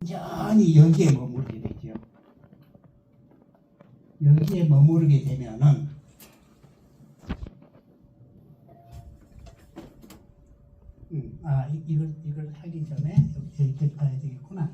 온전히 여기에 머무르게 되죠. 여기에 머무르게 되면은 이걸 하기 전에 이렇게 봐야 되겠구나.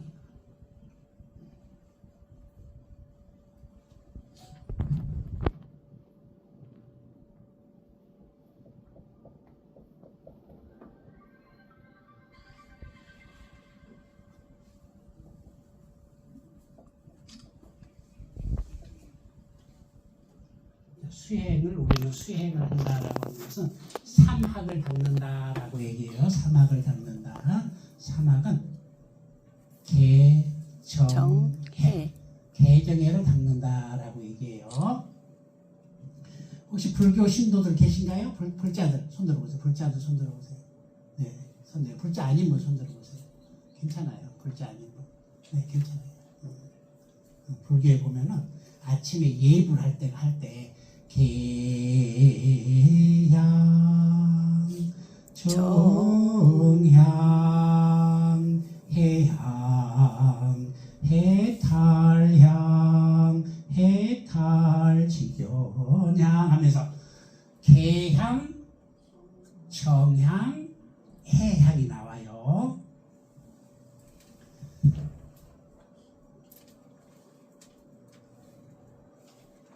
우리는 수행을 한다라고 하는 것은 삼학을 닦는다라고 얘기해요. 삼학을 닦는다. 삼학은 개정해. 개정해를 닦는다라고 얘기해요. 혹시 불교 신도들 계신가요? 불자들 손 들어보세요. 불자들 손 들어보세요. 네, 손 들어. 불자 아닌 분 손 들어보세요. 괜찮아요. 불자 아닌 분. 네, 괜찮아요. 불교에 보면은 아침에 예불 할 때 개향, 정향, 해향, 해탈향, 해탈지견향 하면서 개향, 정향, 해향이 나와요.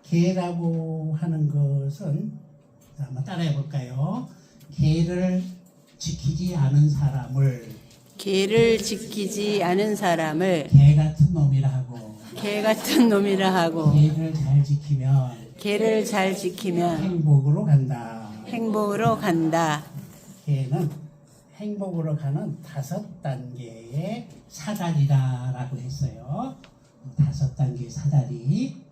계라고 하는 것은 한번 따라해 볼까요? 계를 지키지 않은 사람을 개 같은 놈이라 하고 계를 잘 지키면 행복으로 간다. 계는 행복으로 가는 5단계의 사다리다라고 했어요. 5단계의 사다리.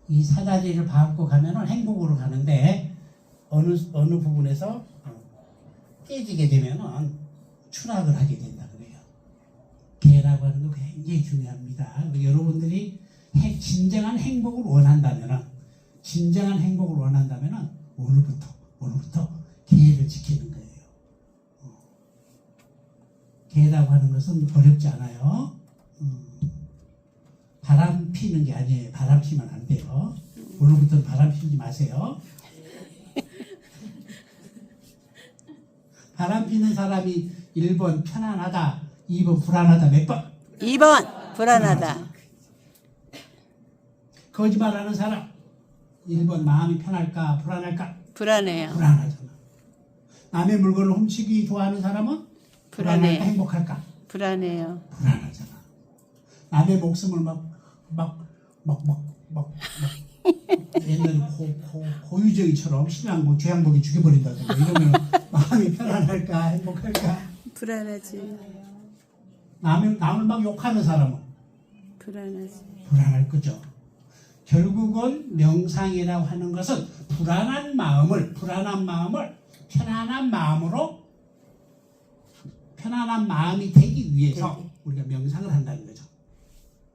이 사다리를 밟고 가면은 행복으로 가는데 어느 부분에서 깨지게 되면은 추락을 하게 된다 그래요. 개라고 하는 거 굉장히 중요합니다. 여러분들이 진정한 행복을 원한다면은 오늘부터 개를 지키는 거예요. 개라고 하는 것은 어렵지 않아요. 바람 피는 게 아니에요. 바람 피면 안 돼요. 오늘부터는 바람 피지 마세요. 바람 피는 사람이 1번 편안하다, 2번 불안하다. 몇 번? 2번 불안하다. 거짓말하는 사람 1번 마음이 편할까 불안할까? 불안해요. 불안하잖아. 남의 물건을 훔치기 좋아하는 사람은 불안할까 행복할까? 불안해요. 불안하잖아. 남의 목숨을 막 옛날 고유정이처럼 신랑복 죄양복이 죽여버린다든가 이러면 마음이 편안할까 행복할까? 불안하지. 남을 막 욕하는 사람은 불안하지. 불안할 거죠. 결국은 명상이라고 하는 것은 불안한 마음을 편안한 마음이 되기 위해서 우리가 명상을 한다는 거죠.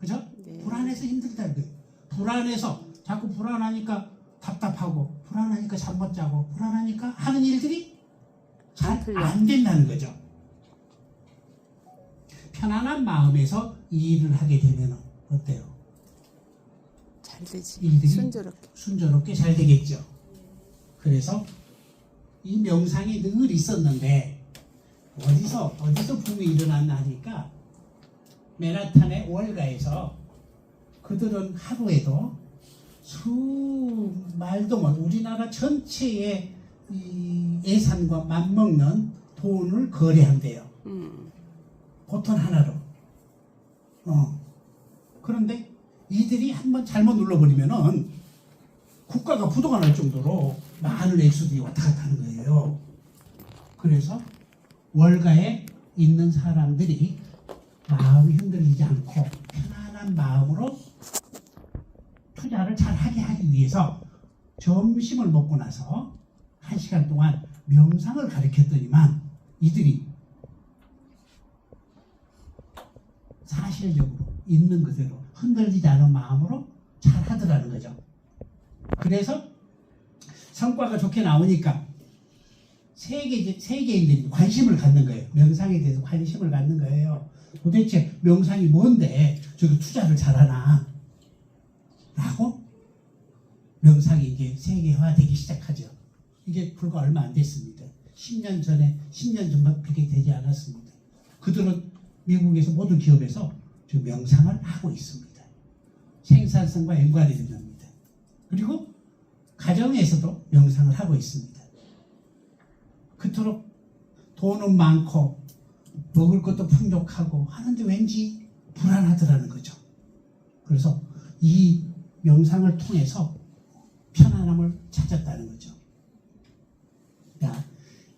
그죠? 네. 불안해서 힘들다는 거예요. 불안해서 자꾸 불안하니까 답답하고 불안하니까 잠 못 자고 불안하니까 하는 일들이 잘 안 된다는 거죠. 편안한 마음에서 이 일을 하게 되면 어때요? 잘 되지. 일들이 순조롭게 잘 되겠죠. 그래서 이 명상이 늘 있었는데 어디서 붐이 일어났나 하니까 맨하탄의 월가에서 그들은 하루에도 수말도 못 우리나라 전체의 이 예산과 맞먹는 돈을 거래한대요. 보통 하나로. 그런데 이들이 한번 잘못 눌러버리면은 국가가 부도가 날 정도로 많은 액수들이 왔다 갔다 하는 거예요. 그래서 월가에 있는 사람들이 마음이 흔들리지 않고 편안한 마음으로 투자를 잘 하기 위해서 점심을 먹고 나서 1시간 동안 명상을 가르쳤더니만 이들이 사실적으로 있는 그대로 흔들리지 않은 마음으로 잘 하더라는 거죠. 그래서 성과가 좋게 나오니까 세계인들이 관심을 갖는 거예요. 명상에 대해서 관심을 갖는 거예요. 도대체 명상이 뭔데 저기 투자를 잘하나? 라고 명상이 이게 세계화되기 시작하죠. 이게 불과 얼마 안 됐습니다. 10년 전밖에 되지 않았습니다. 그들은 미국에서 모든 기업에서 지금 명상을 하고 있습니다. 생산성과 연관이 된답니다. 그리고 가정에서도 명상을 하고 있습니다. 그토록 돈은 많고 먹을 것도 풍족하고 하는데 왠지 불안하더라는 거죠. 그래서 이 명상을 통해서 편안함을 찾았다는 거죠. 야,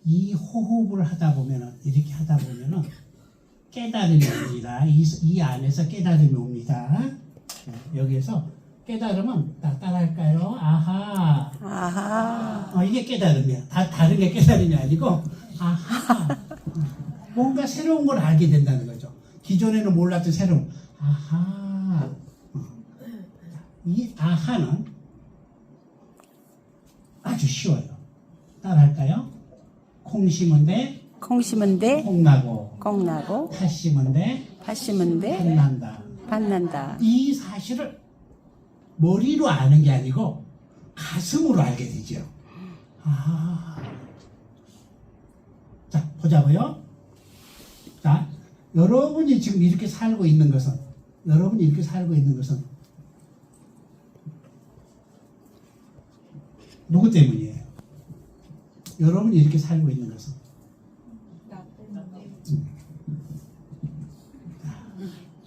이 호흡을 하다 보면은, 이렇게 하다 보면은 깨달음이 옵니다. 이 안에서 깨달음이 옵니다. 여기에서 깨달음은 따라할까요? 아하. 아하. 이게 깨달음이야. 다른 게 깨달음이 아니고, 아하. 뭔가 새로운 걸 알게 된다는 거죠. 기존에는 몰랐던 새로운, 아하. 이 아하는 아주 쉬워요. 따라할까요? 콩 심은 데, 콩 심은 데, 콩 나고, 콩 나고, 팥 심은 데, 팥 심은 데, 팥 난다. 팥 난다. 이 사실을 머리로 아는 게 아니고 가슴으로 알게 되죠. 아. 자, 보자고요. 자, 여러분이 지금 이렇게 살고 있는 것은, 누구 때문이에요? 여러분이 이렇게 살고 있는 것은.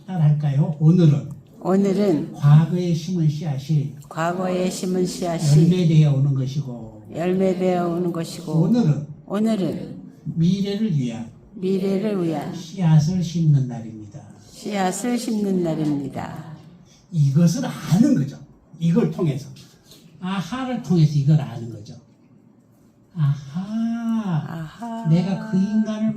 따라할까요? 오늘은 과거에 심은 씨앗이 열매되어 오는 것이고, 열매되어 오는 것이고, 오늘은 미래를 위한 씨앗을 심는 날입니다. 씨앗을 심는 날입니다. 이것을 아는 거죠. 이걸 통해서. 아하를 통해서 이걸 아는 거죠. 아하. 내가 그 인간을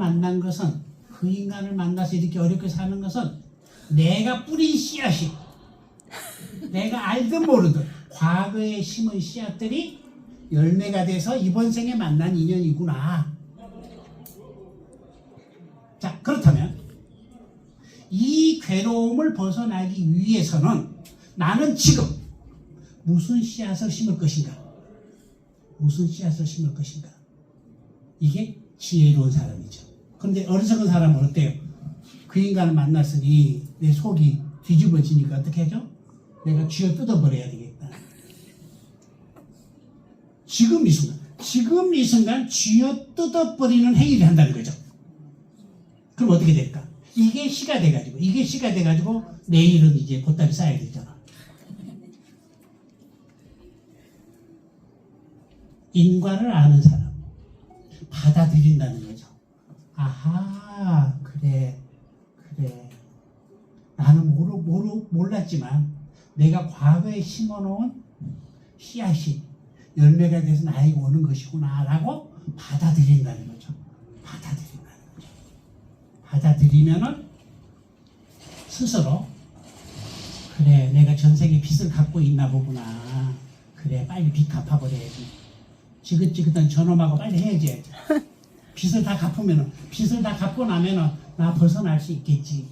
만나서 이렇게 어렵게 사는 것은 내가 뿌린 씨앗이, 내가 알든 모르든 과거에 심은 씨앗들이 열매가 돼서 이번 생에 만난 인연이구나. 자, 그렇다면 이 괴로움을 벗어나기 위해서는 나는 지금 무슨 씨앗을 심을 것인가? 이게 지혜로운 사람이죠. 그런데 어리석은 사람은 어때요? 그 인간을 만났으니 내 속이 뒤집어지니까 어떻게 하죠? 내가 쥐어 뜯어버려야 되겠다. 지금 이 순간 쥐어 뜯어버리는 행위를 한다는 거죠. 그럼 어떻게 될까? 이게 씨가 돼가지고 내일은 이제 보따리 싸야 되잖아. 인과를 아는 사람, 받아들인다는 거죠. 아하, 그래. 나는 몰랐지만 내가 과거에 심어놓은 씨앗이 열매가 돼서 나에게 오는 것이구나 라고 받아들인다는 거죠. 받아들이면은 스스로, 그래, 내가 전생에 빚을 갖고 있나 보구나. 그래, 빨리 빚 갚아버려야지. 지긋지긋한 저놈하고 빨리 해야지. 빚을 다 갚고 나면은 나 벗어날 수 있겠지.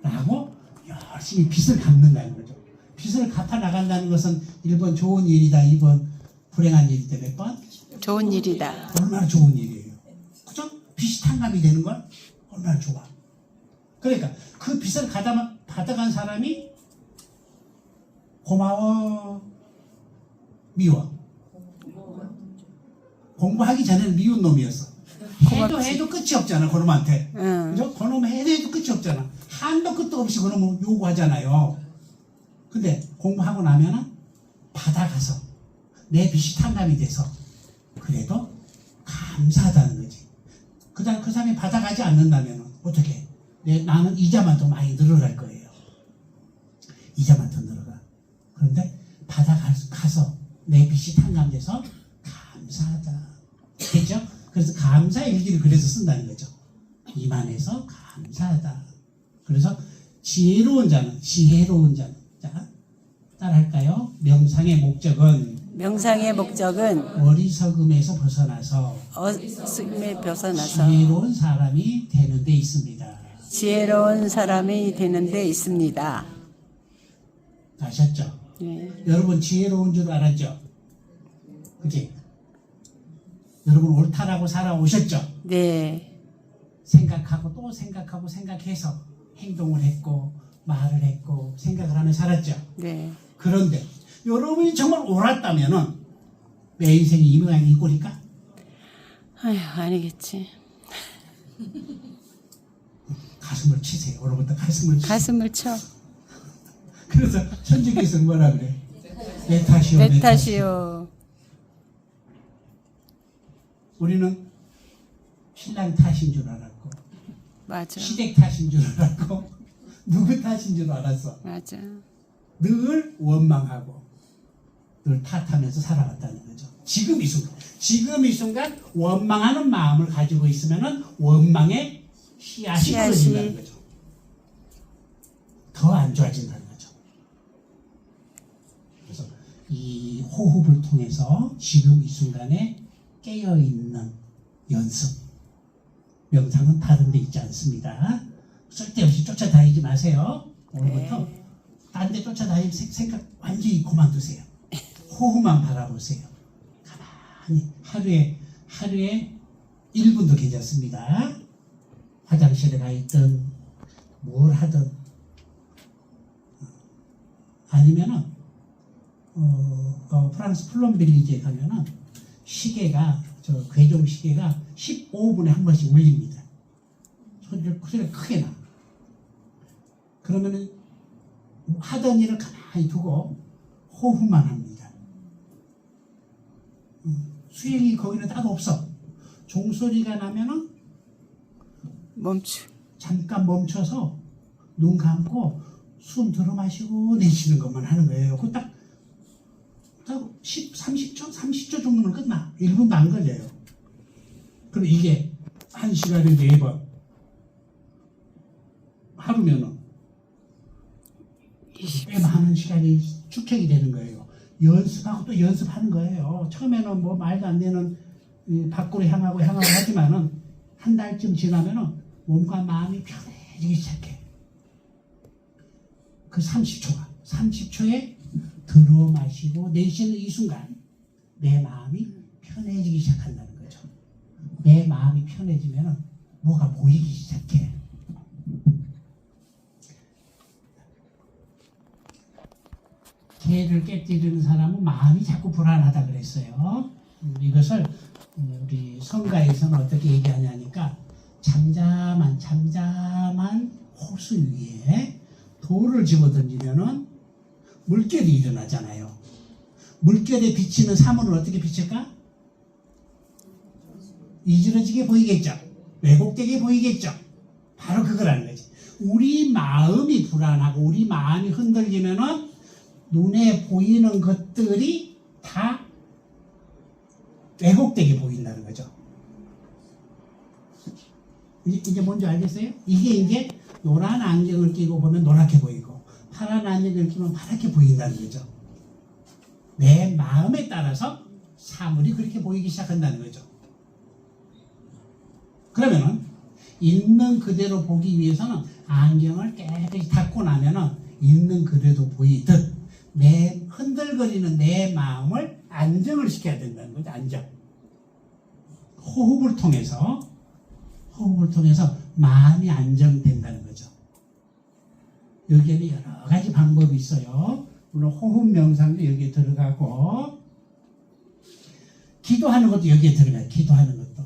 라고 열심히 빚을 갚는다는 거죠. 빚을 갚아 나간다는 것은 1번 좋은 일이다, 2번 불행한 일이다. 몇 번? 좋은 일이다. 얼마나 좋은 일이에요. 그죠? 빚이 탕감이 되는 건 얼마나 좋아. 그러니까 그 빚을 받아간 사람이 고마워, 미워. 공부하기 전에는 미운 놈이었어. 해도 끝이 없잖아, 그놈한테. 그죠? 그놈 해도 끝이 없잖아. 한도 끝도 없이 그놈은 요구하잖아요. 근데 공부하고 나면은 받아가서 내 빚이 탕감이 돼서 그래도 감사하다는 거지. 그 사람이 받아가지 않는다면 어떻게? 나는 이자만 더 많이 늘어갈 거예요. 이자만 더 늘어가. 그런데 받아가서 내 빚이 탕감돼서 감사하다. 됐죠? 그래서 감사 일기를 그래서 쓴다는 거죠. 이만해서 감사하다. 그래서 지혜로운 자는 자, 따라할까요? 명상의 목적은 명상의 목적은 어리석음에서 벗어나서 어슴에 벗어나서 지혜로운 사람이 되는 데 있습니다. 지혜로운 사람이 되는 데 있습니다. 아셨죠? 네. 여러분 지혜로운 줄 알았죠? 그치? 여러분 옳다라고 살아오셨죠? 네. 생각하고 또 생각하고 생각해서 행동을 했고 말을 했고 생각을 하며 살았죠? 네. 그런데 여러분이 정말 옳았다면은 내 인생이 이 모양이 이 꼴일까? 아휴, 아니겠지. 가슴을 치세요. 여러분들 가슴을 치세요. 가슴을 쳐. 그래서 천주교에서는 뭐라 그래? 내 탓이요. 내 탓이요. 우리는 신랑 탓인 줄 알았고 맞아. 시댁 탓인 줄 알았고 누구 탓인 줄 알았어. 맞아. 늘 원망하고 늘 탓하면서 살아왔다는 거죠. 지금 이 순간 원망하는 마음을 가지고 있으면은 원망의 씨앗이 떨어진다는 거죠. 더 안 좋아진다는 거죠. 그래서 이 호흡을 통해서 지금 이 순간에 깨어있는 연습. 명상은 다른 데 있지 않습니다. 쓸데없이 쫓아다니지 마세요. 오늘부터 딴 데 쫓아다니는 생각 완전히 그만두세요. 호흡만 바라보세요. 가만히 하루에 1분도 괜찮습니다. 화장실에 가 있든 뭘 하든 아니면은 프랑스 플럼빌리지에 가면은 시계가 괴종 시계가 15분에 한 번씩 울립니다. 소리가 크게 나. 그러면은 하던 일을 가만히 두고 호흡만 합니다. 수행이 거기는 따로 없어. 종소리가 나면은 잠깐 멈춰서 눈 감고 숨 들어 마시고 내쉬는 것만 하는 거예요. 그 딱 30초 정도면 끝나. 1분도 안 걸려요. 그럼 이게 1시간에 4번 하루면은 꽤 많은 시간이 축적이 되는 거예요. 연습하고 또 연습하는 거예요. 처음에는 뭐 말도 안 되는 밖으로 향하고 하지만은 한 달쯤 지나면은 몸과 마음이 편해지기 시작해. 그 30초에 들어 마시고 내쉬는 이 순간 내 마음이 편해지기 시작한다는 거죠. 내 마음이 편해지면은 뭐가 보이기 시작해. 개를 깨뜨리는 사람은 마음이 자꾸 불안하다 그랬어요. 이것을 우리 성가에서는 어떻게 얘기하냐니까 잠잠한 호수 위에 돌을 집어던지면은 물결이 일어나잖아요. 물결에 비치는 사물은 어떻게 비칠까? 이지러지게 보이겠죠. 왜곡되게 보이겠죠. 바로 그거라는 거지. 우리 마음이 불안하고 우리 마음이 흔들리면은 눈에 보이는 것들이 다 왜곡되게 보인다는 거죠. 이제 뭔지 알겠어요? 이게 노란 안경을 끼고 보면 노랗게 보이고 파란 안경을 끼면 파랗게 보인다는 거죠. 내 마음에 따라서 사물이 그렇게 보이기 시작한다는 거죠. 그러면은 있는 그대로 보기 위해서는 안경을 깨끗이 닦고 나면은 있는 그대로 보이듯 내 흔들거리는 내 마음을 안정을 시켜야 된다는 거죠. 안정. 호흡을 통해서 마음이 안정된다는 거죠. 여기에는 여러 가지 방법이 있어요. 물론 호흡 명상도 여기에 들어가고 기도하는 것도 여기에 들어가요. 기도하는 것도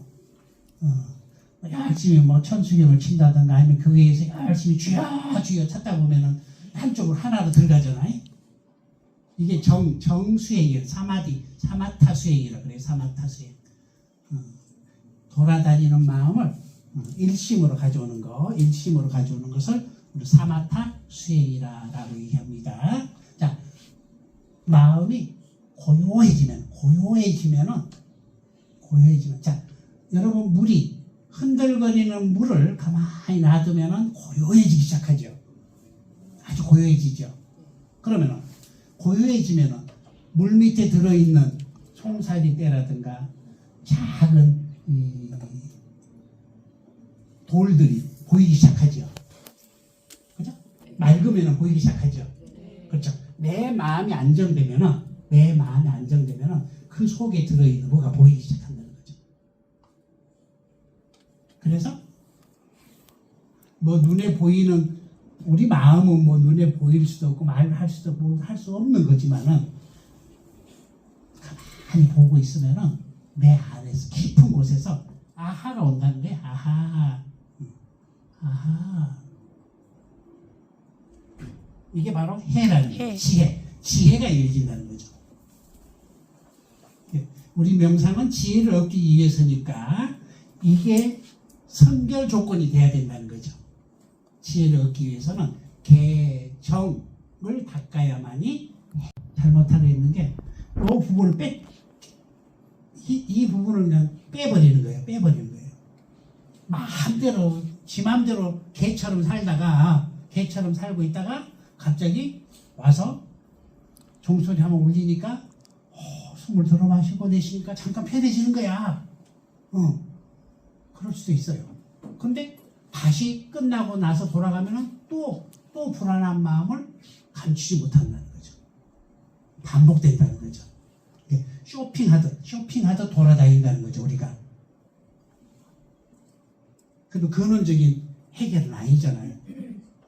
열심히 뭐 천수경을 친다든가 아니면 교회에서 열심히 주여 주여 찾다 보면은 한쪽으로 하나로 들어가잖아요. 이게 정수행이에요. 사마타 수행이라고 그래요. 사마타 수행. 돌아다니는 마음을 일심으로 가져오는 것을 우리 사마타 수행이라고 얘기합니다. 자, 마음이 고요해지면, 자, 여러분 물이 흔들거리는 물을 가만히 놔두면은 고요해지기 시작하죠. 아주 고요해지죠. 그러면은 고요해지면은 물 밑에 들어있는 송사리 떼라든가 작은 이 돌들이 보이기 시작하죠. 그죠? 맑으면 보이기 시작하죠. 그렇죠. 내 마음이 안정되면은 그 속에 들어있는 뭐가 보이기 시작한다는 거죠. 그래서 뭐 눈에 보이는 우리 마음은 뭐 눈에 보일 수도 없고 말할 수도 없고 할 수 없는 거지만은 가만히 보고 있으면은 내 안에서 깊은 곳에서 아하가 온다는 거야. 아하. 이게 바로 해라는 거예요. 지혜가 이어진다는 거죠. 우리 명상은 지혜를 얻기 위해서니까 이게 선결 조건이 돼야 된다는 거죠. 지혜를 얻기 위해서는 개정을 닦아야만이. 잘못하고 있는 게 이 부분을 이 부분을 그냥 빼버리는 거예요. 마음대로 지 마음대로 개처럼 살고 있다가 갑자기 와서 종소리 한번 울리니까 숨을 들어 마시고 내쉬니까 잠깐 편해지는 거야. 그럴 수도 있어요. 근데 다시 끝나고 나서 돌아가면은 또 불안한 마음을 감추지 못한다는 거죠. 반복된다는 거죠. 쇼핑하듯 돌아다닌다는 거죠, 우리가. 그래도 근원적인 해결은 아니잖아요.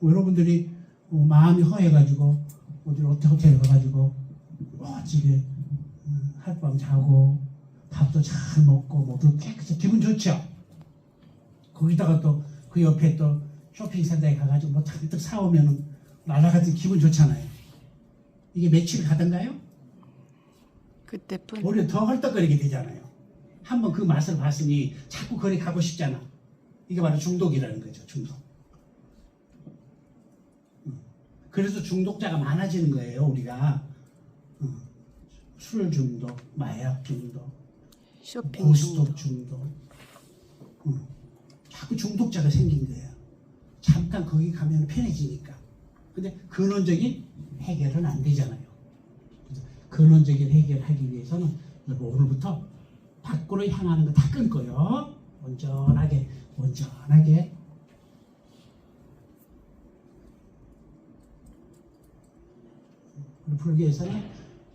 여러분들이 마음이 허해가지고 어디 호텔에 가가지고 멋지게 하룻밤 자고 밥도 잘 먹고 모두 깨끗이 기분 좋죠. 거기다가 또 그 옆에 또 쇼핑센터에 가가지고 뭐 잔뜩 사오면은 날아가듯 기분 좋잖아요. 이게 며칠 가던가요? 그때뿐. 오히려 더 헐떡거리게 되잖아요. 한번 그 맛을 봤으니 자꾸 거기 가고 싶잖아. 이게 바로 중독이라는 거죠. 중독. 그래서 중독자가 많아지는 거예요. 우리가 술 중독, 마약 중독, 쇼핑 고스톱 중독. 자꾸 중독자가 생긴 거예요. 잠깐 거기 가면 편해지니까. 근데 근원적인 해결은 안 되잖아요. 그래서 근원적인 해결하기 위해서는 오늘부터 밖으로 향하는 거 다 끊고요. 온전하게 불교에서는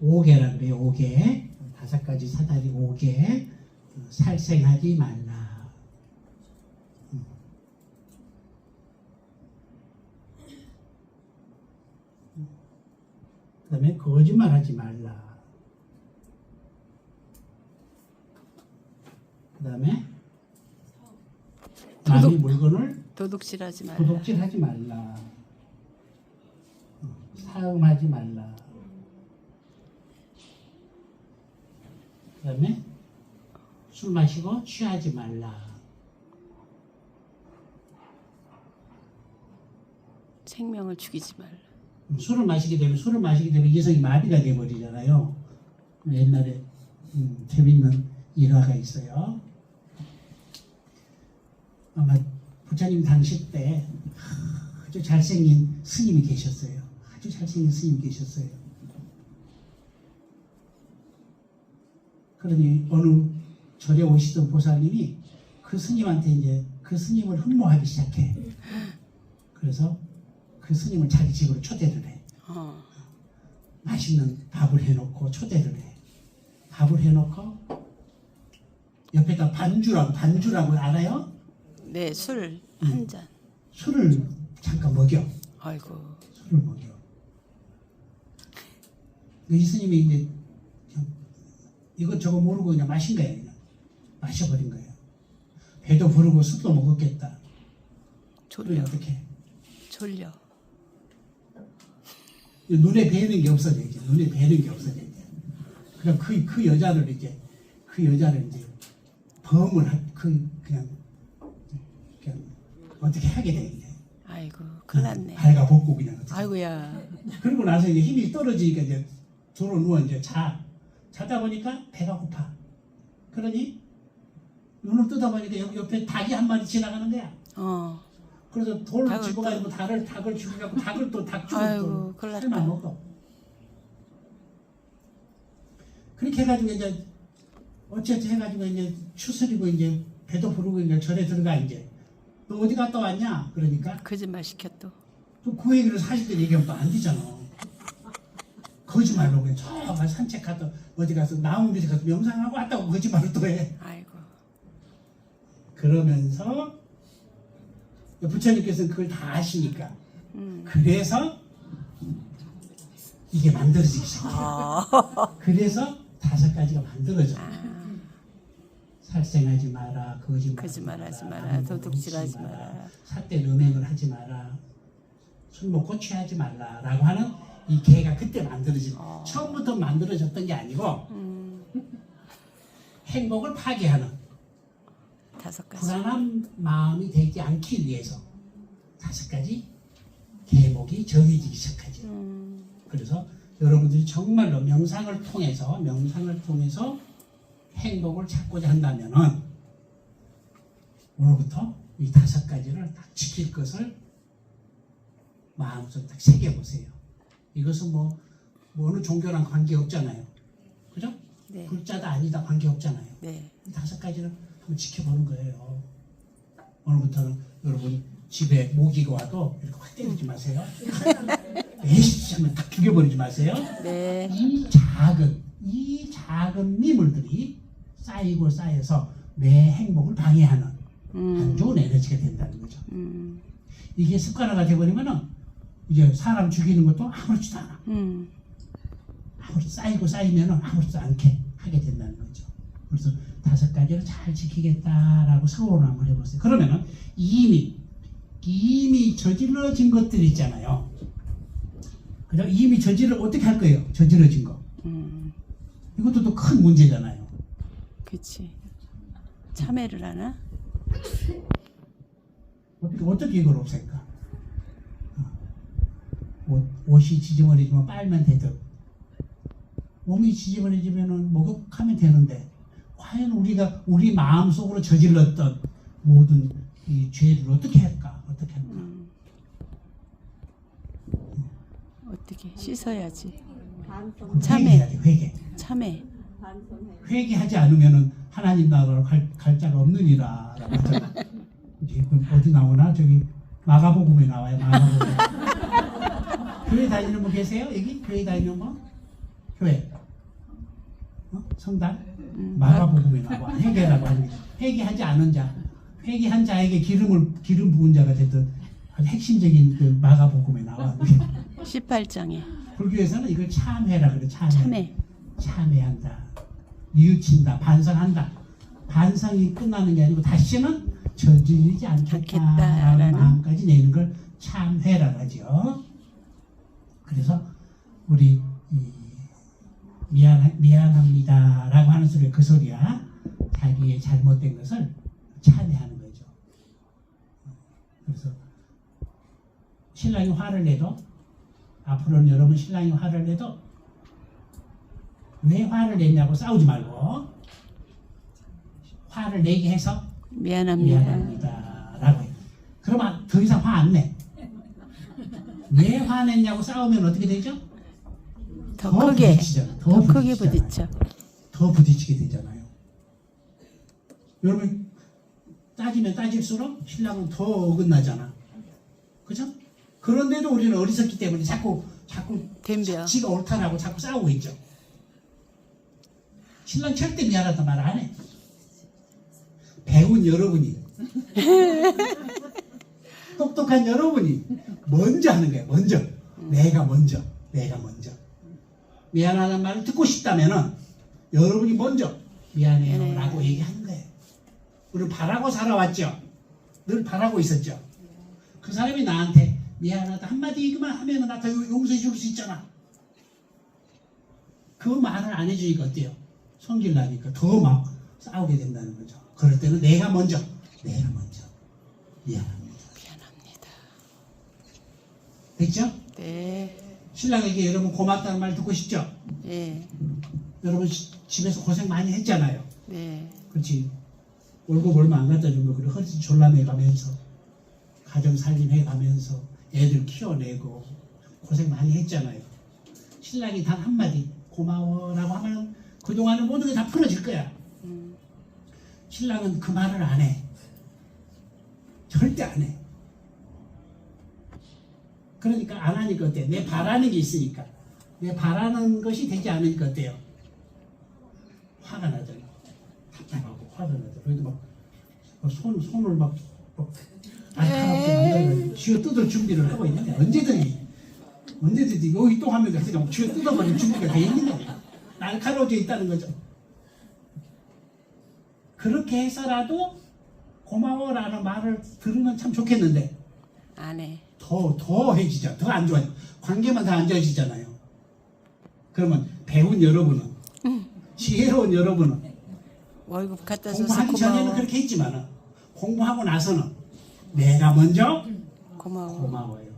5개라는 거예요. 5개. 5가지 사다리 5개. 살생하지 말라. 그 다음에 거짓말하지 말라. 그 다음에 남의 물건을 도둑질하지 말라. 도둑질하지 말라. 사음하지 말라. 그 다음에 술 마시고 취하지 말라. 생명을 죽이지 말라. 술을 마시게 되면 이성이 마비가 되어버리잖아요. 옛날에 재밌는 일화가 있어요. 아마 부처님 당시 때 아주 잘생긴 스님이 계셨어요. 그러니 어느 절에 오시던 보살님이 그 스님한테 이제 그 스님을 흠모하기 시작해. 그래서 그 스님을 자기 집으로 초대를 해. 맛있는 밥을 해놓고 초대를 해. 밥을 해놓고 옆에다 반주라고 알아요? 네, 술 한 잔. 술을 잠깐 먹여. 아이고. 술을 먹여. 이 스님이 이제 이것저것 모르고 그냥 마신 거예요. 그냥 마셔버린 거예요. 배도 부르고 술도 먹었겠다. 졸려. 어떻게? 졸려. 눈에 뵈는 게 없어져 이제. 그럼 그 여자를 이제 범을 그냥 어떻게 하게 돼 이제. 아이고, 큰일 났네. 발가 벗고 그냥. 어떻게. 아이고야. 그러고 나서 이제 힘이 떨어지니까 이제 들어 누워 이제 자다 보니까 배가 고파. 그러니 눈을 뜨다 보니까 옆에 닭이 한 마리 지나가는 거야. 그래서 돌을 집어가지고 닭을 죽이고 닭을 또 닭죽을 또 큰일 삶아 났다. 먹어. 그렇게 해가지고 이제 어쨌든 해가지고 이제 추스리고 이제 배도 부르고 이제 절에 들어가 이제. 너 어디 갔다 왔냐? 그러니까 거짓말 시켜 또. 또 그 얘기를 사실대로 얘기하면 또 안 되잖아. 거짓말로 그냥 저 산책 갔다 어디 가서 나무 밑에 가서 명상하고 왔다고 거짓말을 또 해. 아이고. 그러면서 부처님께서는 그걸 다 아시니까 그래서 이게 만들어지기 시작해요. 그래서 5가지가 만들어져. 살생하지 마라, 거짓말하지 마라, 도둑질하지 마라. 삿대 음행을 하지 마라, 술 먹고 취하지 말라라고 하는 이 개가 그때 만들어진 처음부터 만들어졌던 게 아니고 행복을 파괴하는 5가지. 불안한 마음이 되지 않기 위해서 5가지 계목이 정해지기 시작하죠. 그래서 여러분들이 정말로 명상을 통해서 행복을 찾고자 한다면은 오늘부터 이 5가지를 딱 지킬 것을 마음속에 딱 새겨보세요. 이것은 뭐 어느 종교랑 관계 없잖아요. 그죠? 네. 불자다 아니다 관계 없잖아요. 네. 이 5가지를 한번 지켜보는 거예요. 오늘부터는 여러분 집에 모기가 와도 이렇게 확 때리지 마세요. 에이씨 하면 딱 죽여버리지 마세요. 네. 이 작은 미물들이 쌓이고 쌓여서 내 행복을 방해하는 안 좋은 에너지가 된다는 거죠. 이게 습관화가 돼버리면은 이제 사람 죽이는 것도 아무렇지도 않아. 쌓이고 쌓이면은 아무렇지도 않게 하게 된다는 거죠. 그래서 5가지를 잘 지키겠다라고 서울을 한번 해보세요. 그러면은 이미 저질러진 것들 있잖아요. 그죠? 이미 어떻게 할 거예요? 저질러진 거. 이것도 또 큰 문제잖아요. 그치. 참회를 하나? 어떻게 이걸 없앨까? 옷이 지저분해지면 빨면 되듯 몸이 지저분해지면 목욕하면 되는데 과연 우리가 우리 마음속으로 저질렀던 모든 이 죄를 어떻게 할까? 어떻게 씻어야지. 참회. 회개해야 돼. 회개. 참회. 회개하지 않으면은 하나님 나라로 갈 자가 없느니라라고 하잖아. 이제 어디 나오나? 저기 마가복음에 나와요. 마가복음. 교회 다니는 분 계세요? 여기 교회 다니는 분? 교회. 성당? 마가복음에 나와. 회개라고 하는 게. 회개하지 않은 자, 회개한 자에게 기름 부은 자가 됐던 아주 핵심적인 그 마가복음에 나와. 18장에. 불교에서는 이걸 참회라 그래. 참회. 참회한다. 뉘우친다. 반성한다. 반성이 끝나는 게 아니고 다시는 저지르지 않겠다라는 마음까지 내는 걸 참회라고 하죠. 그래서 우리 미안합니다라고 하는 소리가 그 소리야. 자기의 잘못된 것을 참회하는 거죠. 그래서 신랑이 화를 내도 앞으로는 여러분 신랑이 화를 내도 왜 화를 냈냐고 싸우지 말고 화를 내게 해서 미안합니다라고 해요. 그러면 더 이상 화 안 내. 왜 화냈냐고 싸우면 어떻게 되죠? 더 크게 부딪히잖아. 더 크게 부딪혀. 더 부딪히게 되잖아요. 여러분 따지면 따질수록 신랑은 더 어긋나잖아. 그죠? 그런데도 우리는 어리석기 때문에 자꾸 덤벼. 지가 옳다라고 자꾸 싸우고 있죠. 신랑 절대 미안하다 말 안 해. 배운 여러분이 똑똑한 여러분이 먼저 하는 거예요. 내가 먼저 미안하다는 말을 듣고 싶다면은 여러분이 먼저 미안해요 라고 얘기하는 거예요. 우리는 바라고 살아왔죠. 늘 바라고 있었죠. 그 사람이 나한테 미안하다 한마디만 하면 나 더 용서해 줄 수 있잖아. 그 말을 안 해주니까 어때요? 성질 나니까 더 막 싸우게 된다는 거죠. 그럴 때는 내가 먼저 미안합니다. 됐죠? 네. 신랑에게 여러분 고맙다는 말 듣고 싶죠? 네. 여러분 집에서 고생 많이 했잖아요. 네. 그렇지. 월급 얼마 안 갖다 준 거 그래 허리 졸라매 가면서 가정 살림해 가면서 애들 키워내고 고생 많이 했잖아요. 신랑이 단 한마디 고마워라고 하면 그동안은 모든 게 다 풀어질 거야. 신랑은 그 말을 안 해. 절대 안 해. 그러니까 안 하니까 어때? 내 바라는 게 있으니까. 내 바라는 것이 되지 않으니까 어때요? 화가 나죠. 답답하고 화가 나죠. 그래도 막 손을 막 날카롭게 만들어가지고 쥐어 뜯을 준비를 하고 있는데 언제든지 여기 또 하면 그냥 쥐어 뜯어버릴 준비가 돼 있는 거예요. 날카로워져 있다는 거죠. 그렇게 해서라도 고마워라는 말을 들으면 참 좋겠는데 안 해. 더 해지죠. 더 안 좋아요. 관계만 더 안 좋아지잖아요. 그러면 배운 여러분은 지혜로운 여러분은 월급 갖다 줘서 공부하기 전에는 고마워. 그렇게 했지만 공부하고 나서는 내가 먼저 고마워. 고마워요.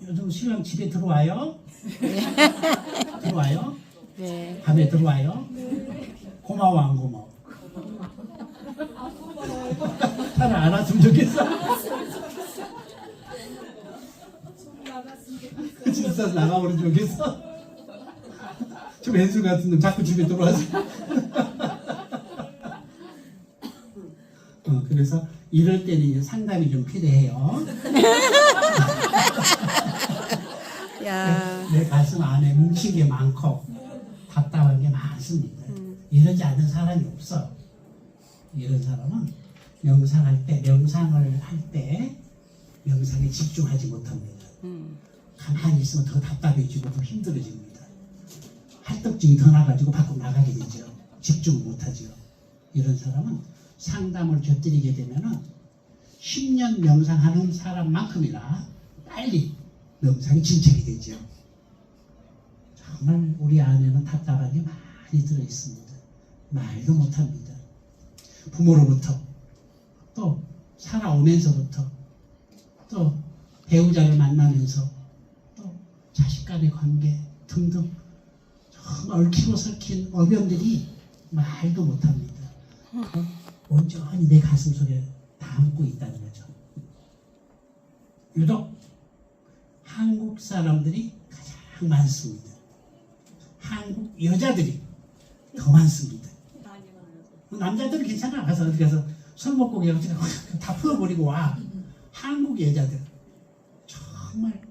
요즘 신랑 집에 들어와요? 들어와요? 네. 밤에 들어와요? 고마워 안 고마워? 잘 알았으면 좋겠어. 집에서 나가버리면 좋겠어. 좀 왼수 같은 놈 자꾸 집에 들어와서. 그래서 이럴 때는 이제 상담이 좀 필요해요. 야, 내 가슴 안에 뭉친 게 많고 답답한 게 많습니다. 이러지 않는 사람이 없어. 이런 사람은 명상을 할 때 명상에 집중하지 못합니다. 가만히 있으면 더 답답해지고 더 힘들어집니다. 할떡증이 더 나가지고 밖으로 나가게 되죠. 집중을 못하죠. 이런 사람은 상담을 곁들이게 되면은 10년 명상하는 사람만큼이나 빨리 명상이 진척이 되죠. 정말 우리 안에는 답답한 게 많이 들어 있습니다. 말도 못합니다. 부모로부터 또 살아오면서부터 또 배우자를 만나면서 또 자식 간의 관계 등등 정말 얽히고 설킨 어변들이 말도 못합니다. 온전히 내 가슴 속에 담고 있다는 거죠. 유독 한국 사람들이 가장 많습니다. 한국 여자들이 더 많습니다. 남자들은 괜찮아. 가서 어디 가서 술 먹고 그냥 다 풀어버리고 와. 한국 여자들 정말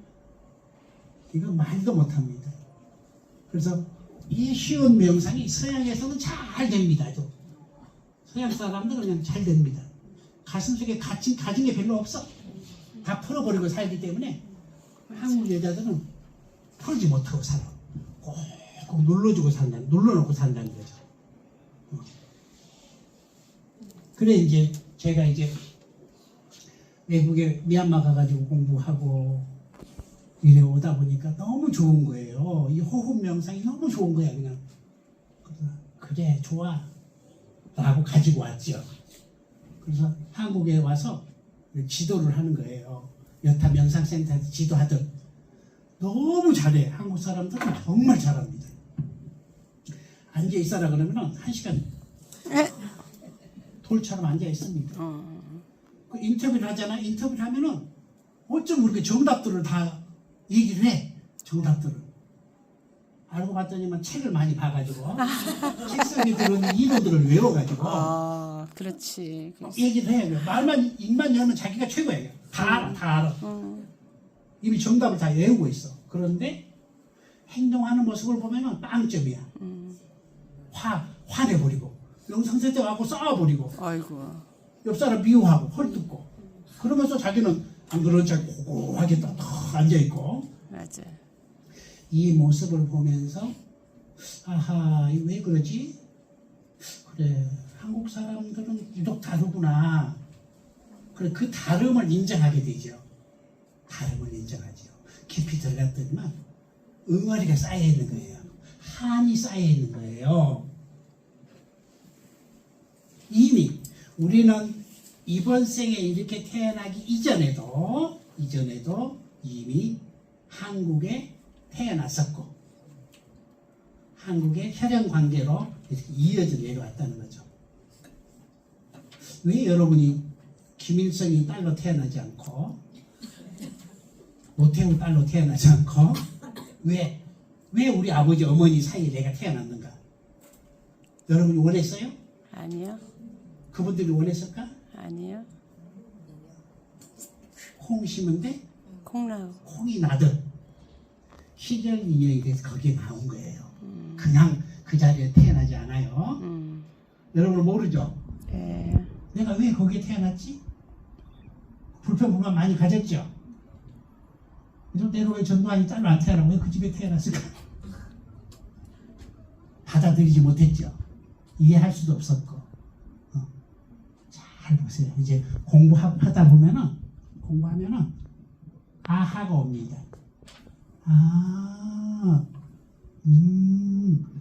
이거 말도 못합니다. 그래서 이 쉬운 명상이 서양에서는 잘 됩니다. 또 서양 사람들은 그냥 잘 됩니다. 가슴속에 가진 게 별로 없어. 다 풀어버리고 살기 때문에 한국 여자들은 풀지 못하고 살아. 꼭 눌러주고 눌러놓고 산다는 거죠. 그래 이제 제가 이제 외국에 미얀마 가가지고 공부하고 이래 오다 보니까 너무 좋은 거예요. 이 호흡 명상이 너무 좋은 거야 그냥. 그래 좋아 라고 가지고 왔죠. 그래서 한국에 와서 지도를 하는 거예요. 여타 명상센터에서 지도하던. 너무 잘해. 한국 사람들은 정말 잘합니다. 앉아있어라 그러면 1시간 돌처럼 앉아있습니다. 그 인터뷰를 하잖아. 인터뷰를 하면은 어쩜 그렇게 정답들을 다 얘기를 해. 정답들을. 알고 봤더니만 책을 많이 봐가지고 책 속에 들어있는 이론들을 외워가지고 그렇지. 얘기를 해. 말만 입만 열면 자기가 최고야. 다 알아. 이미 정답을 다 외우고 있어. 그런데 행동하는 모습을 보면은 빵점이야. 화내버리고 명상센터하고 싸워버리고 아이고. 옆 사람 미워하고 헐뜯고 그러면서 자기는 안 그런 척 고고하게 딱 앉아있고. 맞아. 이 모습을 보면서 아하 왜 그러지? 그래 한국 사람들은 유독 다르구나. 그래 그 다름을 인정하게 되죠. 다름을 인정하죠. 깊이 들어갔더니만 응어리가 쌓여 있는 거예요. 한이 쌓여 있는 거예요. 이미 우리는 이번 생에 이렇게 태어나기 이전에도 이미 한국에 태어났었고 한국의 혈연 관계로 이렇게 이어져 내려왔다는 거죠. 왜 여러분이 김일성이 딸로 태어나지 않고 노태우 딸로 태어나지 않고 왜 우리 아버지 어머니 사이에 내가 태어났는가? 여러분이 원했어요? 아니요. 그분들이 원했을까? 아니요. 콩 심은 데 콩나물. 콩이 나듯 시절 인연이 돼서 거기에 나온 거예요. 그냥 그 자리에 태어나지 않아요. 여러분 모르죠? 네. 내가 왜 거기에 태어났지? 불평불만 많이 가졌죠? 이런 때로 왜 전두환이 딸로 안 태어나고 왜 그 집에 태어났을까? 받아들이지 못했죠. 이해할 수도 없었고. 잘 보세요. 이제 공부하다 보면은 공부하면은 아하가 옵니다.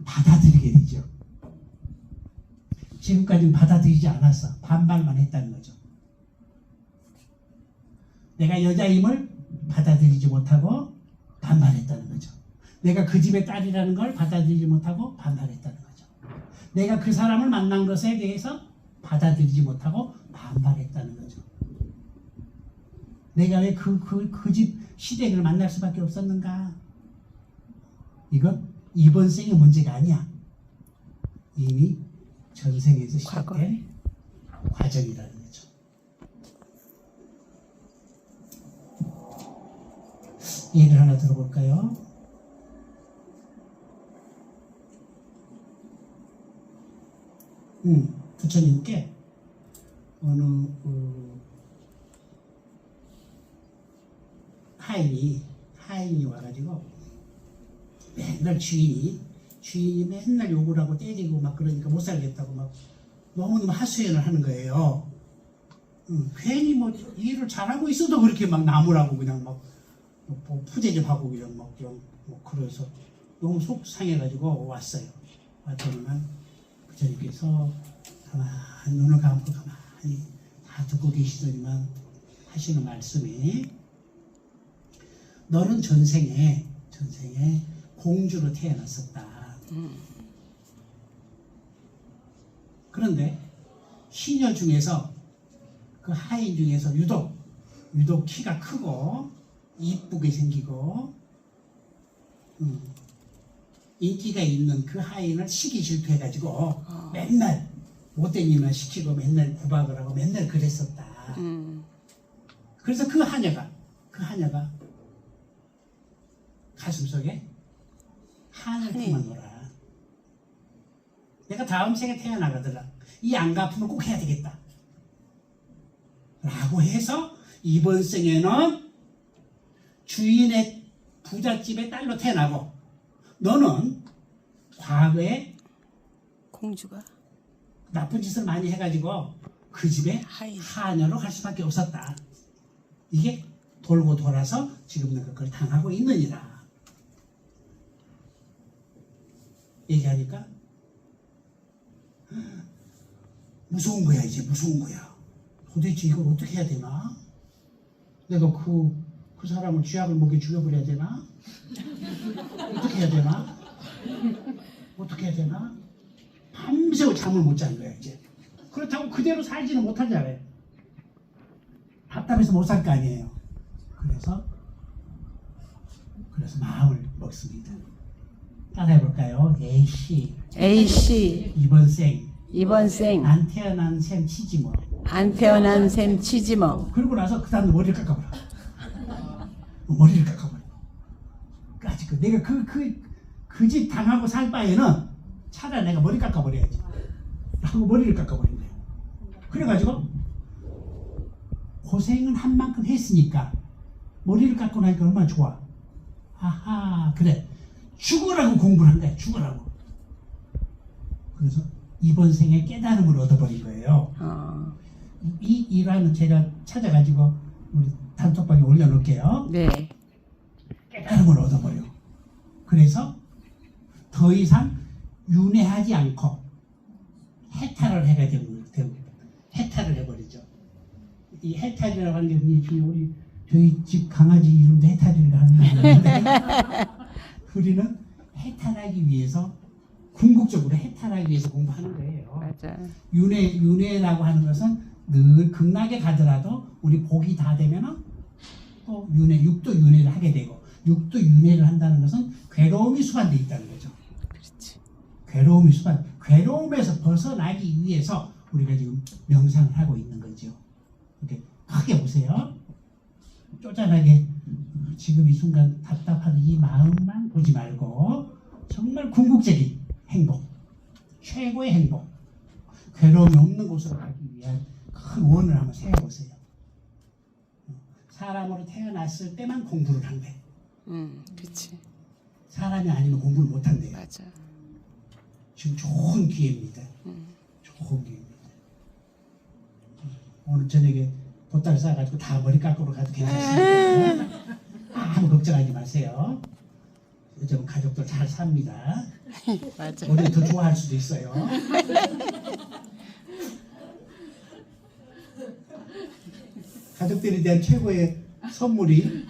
받아들이게 되죠. 지금까지는 받아들이지 않았어. 반발만 했다는 거죠. 내가 여자임을 받아들이지 못하고 반발했다는 거죠. 내가 그 집의 딸이라는 걸 받아들이지 못하고 반발했다는 거죠. 내가 그 사람을 만난 것에 대해서 받아들이지 못하고 반발했다는 거죠. 내가 왜 그 집 시댁을 만날 수밖에 없었는가? 이건 이번 생의 문제가 아니야. 이미 전생에서 시작된 과정이라는 거죠. 예를 하나 들어볼까요? 부처님께 어느 하인이 와가지고 맨날 주인이 맨날 욕을 하고 때리고 막 그러니까 못 살겠다고 막 너무너무 하소연을 하는 거예요. 괜히 뭐 일을 잘하고 있어도 그렇게 막 나무라고 그냥 막 뭐 푸대접하고 그냥 막 좀 뭐 그래서 너무 속상해가지고 왔어요. 왔더니만 부처님께서 가만히 눈을 감고 가만히 다 듣고 계시더니만 하시는 말씀이 너는 전생에 공주로 태어났었다. 그런데 시녀 중에서 그 하인 중에서 유독 키가 크고 이쁘게 생기고 인기가 있는 그 하인을 시기 질투해가지고 맨날 못된 일만 시키고 맨날 구박을 하고 맨날 그랬었다. 그래서 그 하녀가 가슴속에 한을 품어놓으라. 내가 다음 생에 태어나거든. 이 안가품을 꼭 해야 되겠다. 라고 해서 이번 생에는 주인의 부잣집의 딸로 태어나고 너는 과거에 공주가 나쁜 짓을 많이 해가지고 그 집에 하녀로 갈 수밖에 없었다. 이게 돌고 돌아서 지금 내가 그걸 당하고 있느니라. 얘기하니까 무서운 거야. 이제 무서운 거야. 도대체 이걸 어떻게 해야 되나? 내가 그 사람을 쥐약을 먹여 죽여버려야 되나? 어떻게 해야 되나? 어떻게 해야 되나? 밤새워 잠을 못 자는 거야 이제. 그렇다고 그대로 살지는 못하잖아요. 답답해서 못 살 거 아니에요. 그래서 마음을 먹습니다. 따라해볼까요? A씨 이번 생 안 태어난 셈 치지 뭐. 그러고 나서 그 다음에 머리를 깎아버려. 까짓 내가 그 짓 당하고 살 바에는 차라리 내가 머리 깎아버려야지. 하고 머리를 깎아버린 거예요. 그래가지고 고생은 한 만큼 했으니까 머리를 깎고 나니까 얼마나 좋아. 아하, 그래. 죽으라고 공부를 한 거야. 죽으라고. 그래서 이번 생에 깨달음을 얻어버린 거예요. 이 일화는 제가 찾아가지고 우리 단톡방에 올려놓을게요. 네. 깨달음을 얻어버려. 그래서 더 이상 윤회하지 않고 해탈을 해야 되고 해탈을 해버리죠. 이 해탈이라고 하는 게 우리 저희 집 강아지 이름도 해탈이라고 하는 건데 우리는 해탈하기 위해서 궁극적으로 해탈하기 위해서 공부하는 거예요. 맞아. 윤회라고 하는 것은 늘 극락에 가더라도 우리 복이 다 되면은 또 윤회, 육도 윤회를 하게 되고, 육도 윤회를 한다는 것은 괴로움이 수반되어 있다는 거죠. 그렇지. 괴로움이 수반, 괴로움에서 벗어나기 위해서 우리가 지금 명상을 하고 있는 거죠. 이렇게 크게 보세요. 쪼잔하게 지금 이 순간 답답한 이 마음만 보지 말고 정말 궁극적인 행복, 최고의 행복, 괴로움이 없는 곳으로 가기 위한 큰 원을 한번 세워보세요. 사람으로 태어났을 때만 공부를 한대. 그렇지. 사람이 아니면 공부를 못한대요. 맞아. 지금 좋은 기회입니다. 좋은 기회입니다. 오늘 저녁에 보따리 싸가지고 다 머리 깎으러 가도 괜찮습니다. 아무 걱정하지 마세요. 요즘 가족들 잘 삽니다. 맞아. 우리 더 좋아할 수도 있어요. 가족들에 대한 최고의 선물이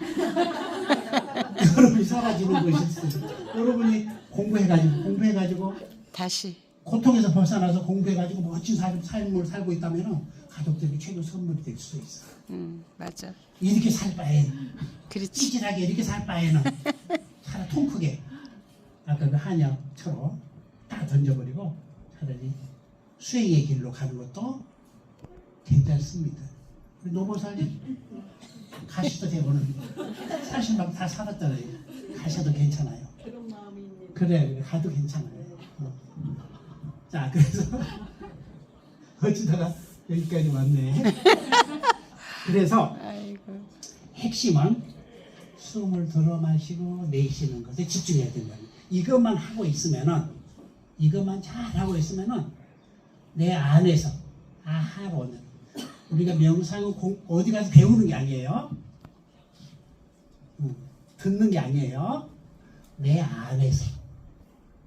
여러분이 사라지는 것이었어요. 여러분이 공부해가지고 다시. 고통에서 벗어나서 공부해가지고 멋진 삶을 살고 있다면 가족들이 최고 선물이 될 수도 있어요. 맞아. 이렇게 살 바엔, 그렇지. 찌질하게 이렇게 살 바에는 차라리 통 크게 아까 그 한약처럼 다 던져버리고 차라리 수행의 길로 가는 것도 괜찮습니다. 우리 노보살님 가시도 되고는 사실 막 다 살았잖아요. 가셔도 괜찮아요. 그런 마음입니다. 그래 가도 괜찮아요. 자 그래서 어찌다가 여기까지 왔네. 그래서 아이고. 핵심은 숨을 들어 마시고 내쉬는 것에 집중해야 된다. 이것만 하고 있으면은, 이것만 잘 하고 있으면은 내 안에서 아하가 오는. 우리가 명상은 어디 가서 배우는 게 아니에요. 듣는 게 아니에요. 내 안에서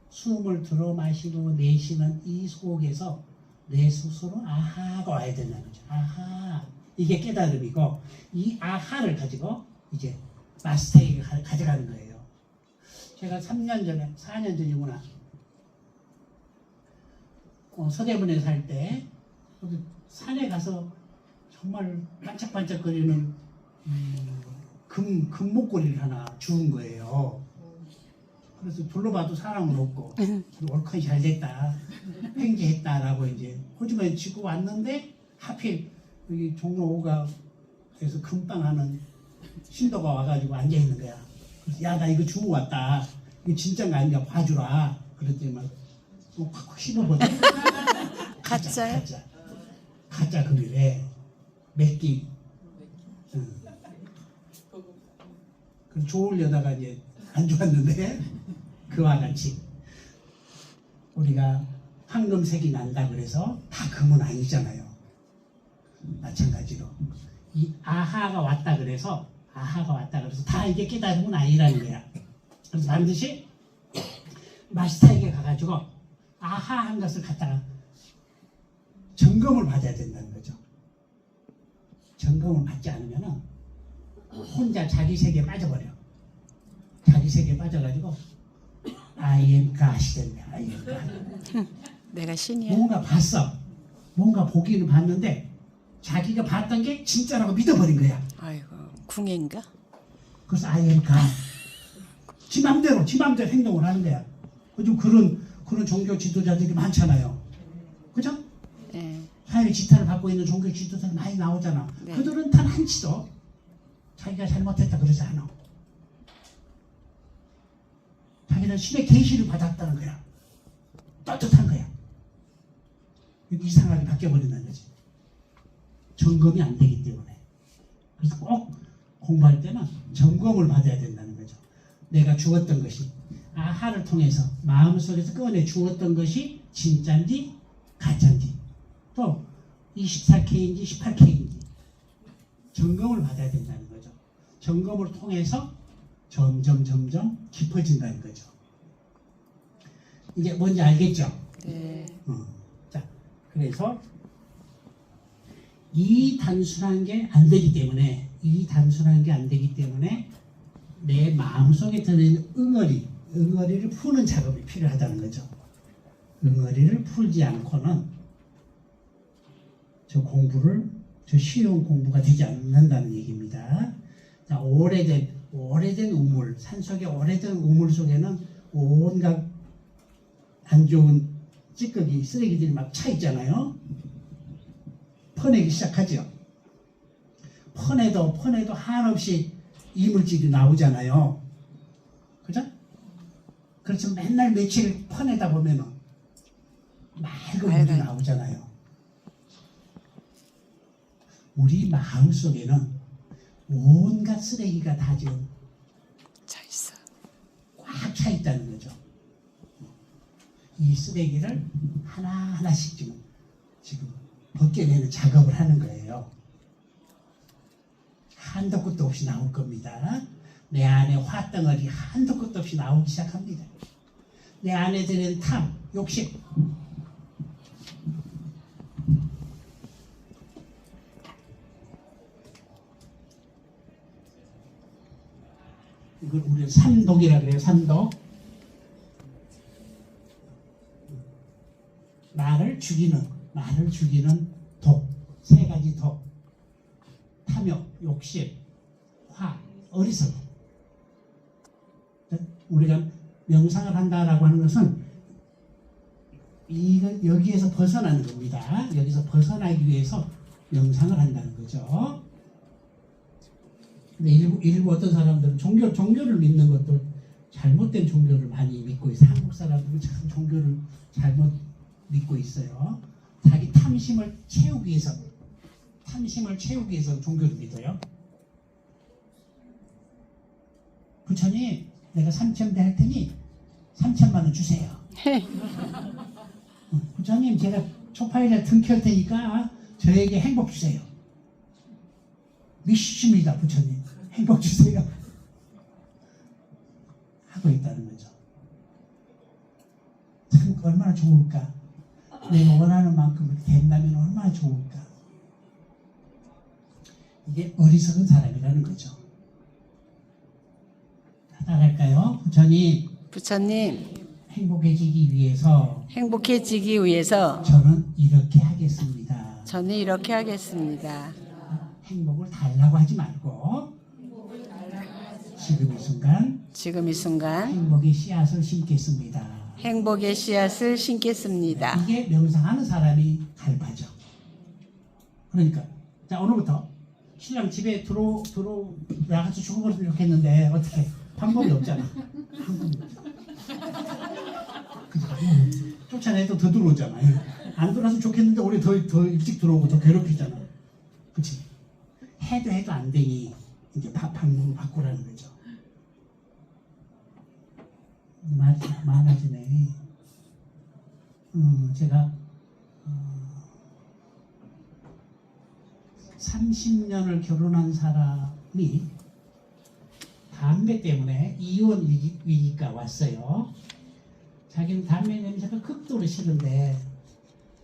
숨을 들어 마시고 내쉬는 이 속에서 내 스스로 아하가 와야 된다는 거죠. 아하. 이게 깨달음이고, 이 아하를 가지고 이제 마스터에게 가져가는 거예요. 제가 3년 전에, 4년 전이구나. 서대문에 살 때, 산에 가서 정말 반짝반짝거리는 금 목걸이를 하나 주운 거예요. 그래서 둘러봐도 사람은 없고, 월컷이 잘 됐다, 횡재했다라고 이제 호주머니 쥐고 왔는데, 하필 여기 종로 5가에서 금빵하는 신도가 와가지고 앉아있는 거야. 그래서 야, 나 이거 주고 왔다. 이거 진짜가 아닌가 봐주라. 그랬더니 막 콱콱 씹어보네. 가짜요? 가짜 금이래. 몇끼. 그럼 좋으려다가 이제 안 좋았는데 그와 같이 우리가 황금색이 난다 그래서 다 금은 아니잖아요. 마찬가지로 이 아하가 왔다 그래서 다 이게 깨달음은 아니라는 거야. 그래서 반드시 마스터에게 가가지고 아하 한 것을 갖다가 점검을 받아야 된다는 거죠. 점검을 받지 않으면은 혼자 자기 세계에 빠져버려. 자기 세계에 빠져가지고 I am God이 된다. I am God. 내가 신이야. 뭔가 봤어. 뭔가 보기는 봤는데 자기가 봤던 게 진짜라고 믿어버린 거야. 아이고, 궁예인가? 그래서 I am God. 지 맘대로 행동을 하는 거야. 요즘 그런 종교 지도자들이 많잖아요. 그죠? 네. 사회 지탄을 받고 있는 종교 지도자들 많이 나오잖아. 네. 그들은 단 한치도 자기가 잘못했다 그러지 않아. 자기는 신의 계시를 받았다는 거야. 떳떳한 거야. 이상하게 바뀌어버린다는 거지. 점검이 안 되기 때문에. 그래서 꼭 공부할 때는 점검을 받아야 된다는 거죠. 내가 주었던 것이 아하를 통해서 마음속에서 꺼내 주었던 것이 진짜인지 가짜인지 또 24K인지 18K인지 점검을 받아야 된다는 거죠. 점검을 통해서 점점 깊어진다는 거죠. 이제 뭔지 알겠죠? 네. 자, 그래서 이 단순한 게 안 되기 때문에 내 마음속에 드는 응어리를 푸는 작업이 필요하다는 거죠. 응어리를 풀지 않고는 저 쉬운 공부가 되지 않는다는 얘기입니다. 자, 오래된 우물, 산속의 오래된 우물 속에는 온갖 안 좋은 찌꺼기, 쓰레기들이 막 차 있잖아요. 퍼내기 시작하죠. 퍼내도 한없이 이물질이 나오잖아요. 그죠? 그렇죠. 맨날 며칠 퍼내다 보면은 맑은 물이 나오잖아요. 우리 마음 속에는 온갖 쓰레기가 다 지금 차 있어. 꽉 차 있다는 거죠. 이 쓰레기를 하나하나씩 지금 벗겨내는 작업을 하는 거예요. 한도 끝도 없이 나올 겁니다. 내 안에 화덩어리 한도 끝도 없이 나오기 시작합니다. 내 안에 드는 탐, 욕심. 이걸 우리는 삼독이라 그래요. 삼독. 나를 죽이는 독. 세 가지 독. 탐욕, 욕심, 화, 어리석음. 우리가 명상을 한다라고 하는 것은 여기에서 벗어나는 겁니다. 여기서 벗어나기 위해서 명상을 한다는 거죠. 근데 일부 어떤 사람들은 종교를 믿는 것도 잘못된 종교를 많이 믿고 있어요. 한국 사람들은 참 종교를 잘못 믿고 있어요. 자기 탐심을 채우기 위해서 종교를 믿어요. 부처님, 내가 3,000배 할 테니 3,000만 원 주세요. 부처님, 제가 초파일에 등켤 테니까 저에게 행복 주세요. 믿습니다, 부처님. 행복 주세요. 하고 있다는 거죠. 참 얼마나 좋을까. 내가 원하는 만큼 된다면 얼마나 좋을까. 이게 어리석은 사람이라는 거죠. 따라할까요? 부처님, 행복해지기 위해서 저는 이렇게 하겠습니다. 행복을 달라고 하지 말고 지금 이 순간 행복의 씨앗을 심겠습니다. 이게 명상하는 사람이 가르쳐죠. 그러니까 자, 오늘부터 신랑 집에 나가서 죽어버렸으면 좋겠는데 어떻게 방법이 없잖아. 쫓아내도 더 들어오잖아. 안 들어와서 좋겠는데 우리 더 일찍 들어오고 더 괴롭히잖아. 그렇지? 해도 안 되니 이제 방법을 바꾸라는 거죠. 많아지네. 제가 30년을 결혼한 사람이 담배 때문에 이혼 위기가 왔어요. 자기는 담배 냄새가 극도로 싫은데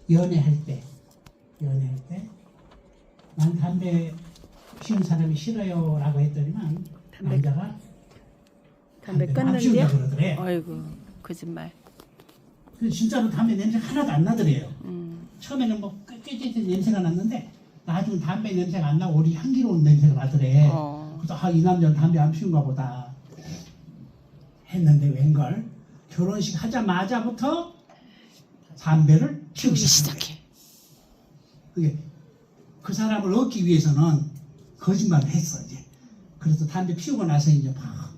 연애할 때 난 담배 피운 사람이 싫어요 라고 했더니만 남자가 담배 안 피운다 끊는데요? 그러더래. 아이고, 거짓말. 진짜로 담배 냄새 하나도 안 나더래요. 처음에는 뭐 꾀꾀꾀 냄새가 났는데 나중에 담배 냄새가 안 나고 오히려 향기로운 냄새가 나더래. 그래서 이 남자는 담배 안 피운가 보다 했는데 웬걸 결혼식 하자마자부터 담배를 피우기 시작해. 그게 그 사람을 얻기 위해서는 거짓말을 했어 이제. 그래서 담배 피우고 나서 이제 막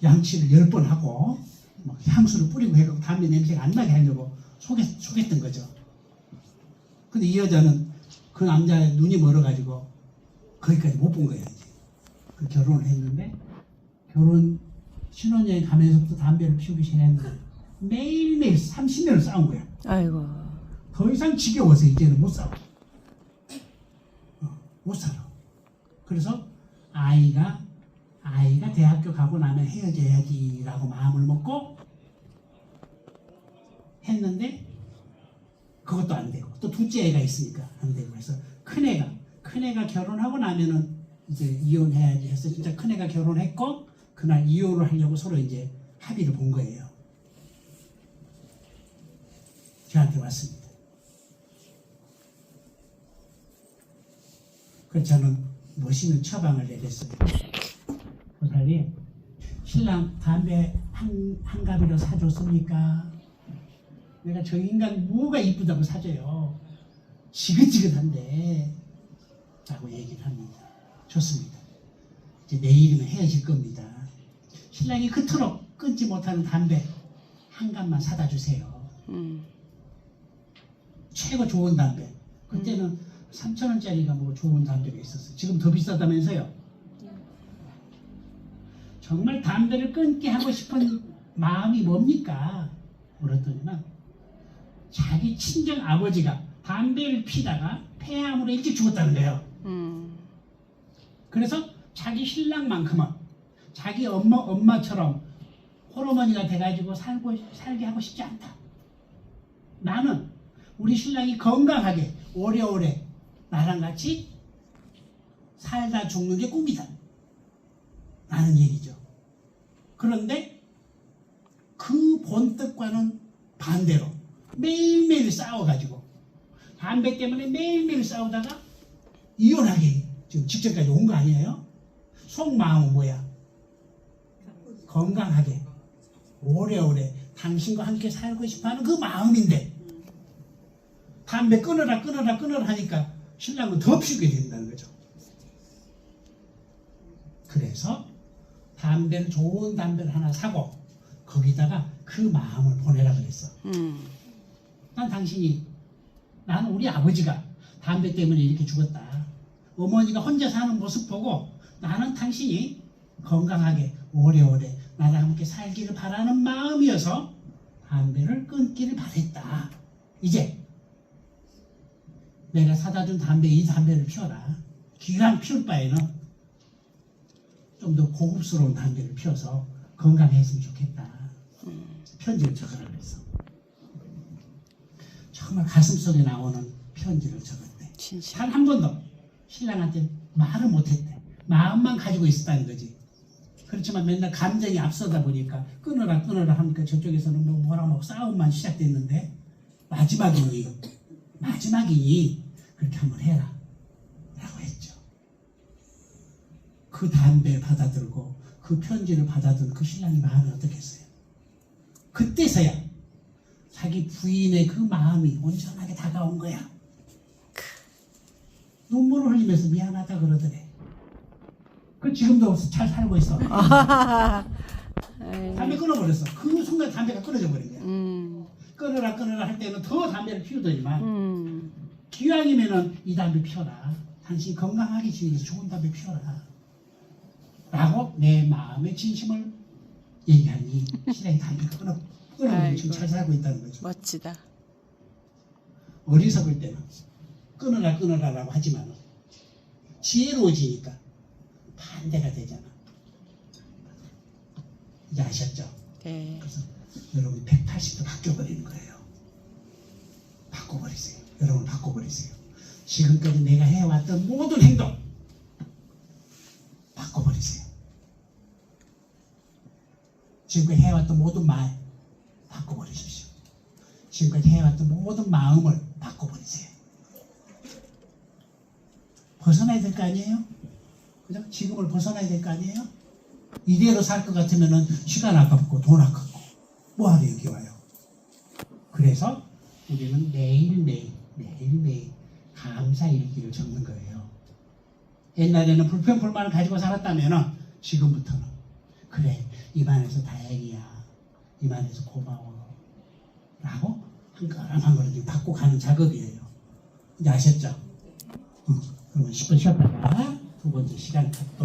양치를 10번 하고 막 향수를 뿌리고 해서 담배 냄새가 안 나게 하려고 속였던 거죠. 근데 이 여자는 그 남자의 눈이 멀어가지고 거기까지 못 본 거예요. 이제. 그 결혼을 했는데 신혼여행 가면서부터 담배를 피우기 시작했는데 매일매일 30년을 싸운 거야. 아이고. 더 이상 지겨워서 이제는 못 싸워. 못 살아. 그래서 아이가 대학교 가고 나면 헤어져야지라고 마음을 먹고 했는데 그것도 안 되고 또 둘째 애가 있으니까 안 되고 해서 큰애가 결혼하고 나면은 이제 이혼해야지 해서 진짜 큰애가 결혼했고 그날 이혼을 하려고 서로 이제 합의를 본 거예요. 저한테 왔습니다. 그래서 저는 멋있는 처방을 내렸어요. 보살님, 신랑 담배 한 가비로 사줬습니까? 내가 저 인간 뭐가 이쁘다고 사줘요. 지긋지긋한데 라고 얘기를 합니다. 좋습니다. 이제 내일이면 헤어질 겁니다. 신랑이 그토록 끊지 못하는 담배 한 갑만 사다 주세요. 최고 좋은 담배. 그때는 3,000원짜리가 뭐 좋은 담배가 있었어요. 지금 더 비싸다면서요. 정말 담배를 끊게 하고 싶은 마음이 뭡니까? 물었더니만 자기 친정 아버지가 담배를 피다가 폐암으로 일찍 죽었다는 거예요. 그래서 자기 신랑만큼은 자기 엄마처럼 호르몬이가 돼가지고 살게 하고 싶지 않다. 나는 우리 신랑이 건강하게 오래오래 나랑 같이 살다 죽는 게 꿈이다. 라는 얘기죠. 그런데 그 본뜻과는 반대로 매일매일 싸워가지고 담배 때문에 매일매일 싸우다가 이혼하게 지금 직전까지 온 거 아니에요? 속마음은 뭐야? 건강하게 오래오래 당신과 함께 살고 싶어하는 그 마음인데 담배 끊어라 하니까 신랑은 더 피우게 된다는 거죠. 그래서 담배를 좋은 담배를 하나 사고 거기다가 그 마음을 보내라 그랬어. 나는 우리 아버지가 담배 때문에 이렇게 죽었다. 어머니가 혼자 사는 모습 보고 나는 당신이 건강하게 오래오래 나랑 함께 살기를 바라는 마음이어서 담배를 끊기를 바랬다. 이제 내가 사다 준 담배, 이 담배를 피워라. 기왕 피울 바에는 좀 더 고급스러운 담배를 피워서 건강했으면 좋겠다. 편지를 적으라 그랬어. 정말 가슴속에 나오는 편지를 적었대. 단 한 번도 신랑한테 말을 못했대. 마음만 가지고 있었다는 거지. 그렇지만 맨날 감정이 앞서다 보니까 끊어라 하니까 저쪽에서는 뭐라고 싸움만 시작됐는데 마지막이니 그렇게 한번 해라 라고 했죠. 그 담배 받아들고 그 편지를 받아든 그 신랑의 마음이 어떻겠어요? 그때서야 자기 부인의 그 마음이 온전하게 다가온 거야. 눈물을 흘리면서 미안하다 그러더래. 그 지금도 잘 살고 있어. 담배 끊어버렸어. 그 순간 담배가 끊어져 버린 거야. 끊어라 할 때는 더 담배를 피우더니만 기왕이면은 이 담배 피워라. 당신 건강하게 지내기 위해서 좋은 담배 피워라. 라고 내 마음의 진심을 얘기하니 신랑이 담배가 끊어버리고 지금 잘 살고 있다는 거죠. 멋지다. 어리석을 때는 끊어라라고 하지만 지혜로워지니까 반대가 되잖아. 이제 아셨죠? 네. 그래서 여러분 180도 바뀌어버리는 거예요. 바꿔버리세요. 여러분 바꿔버리세요. 지금까지 내가 해왔던 모든 행동 바꿔버리세요. 지금까지 해왔던 모든 말 바꿔버리십시오. 지금까지 해왔던 모든 마음을 바꿔버리세요. 벗어나야 될 거 아니에요? 그죠? 지금을 벗어나야 될 거 아니에요? 이대로 살 것 같으면은 시간 아깝고 돈 아깝고 뭐하러 여기 와요? 그래서 우리는 매일매일 감사 일기를 적는 거예요. 옛날에는 불평불만을 가지고 살았다면은 지금부터는 그래 이만해서 다행이야, 이만해서 고마워 라고 한 걸음 받고 가는 작업이에요. 이제 아셨죠? 그러면 10분 쉬었다가 두 번째 시간 갖도록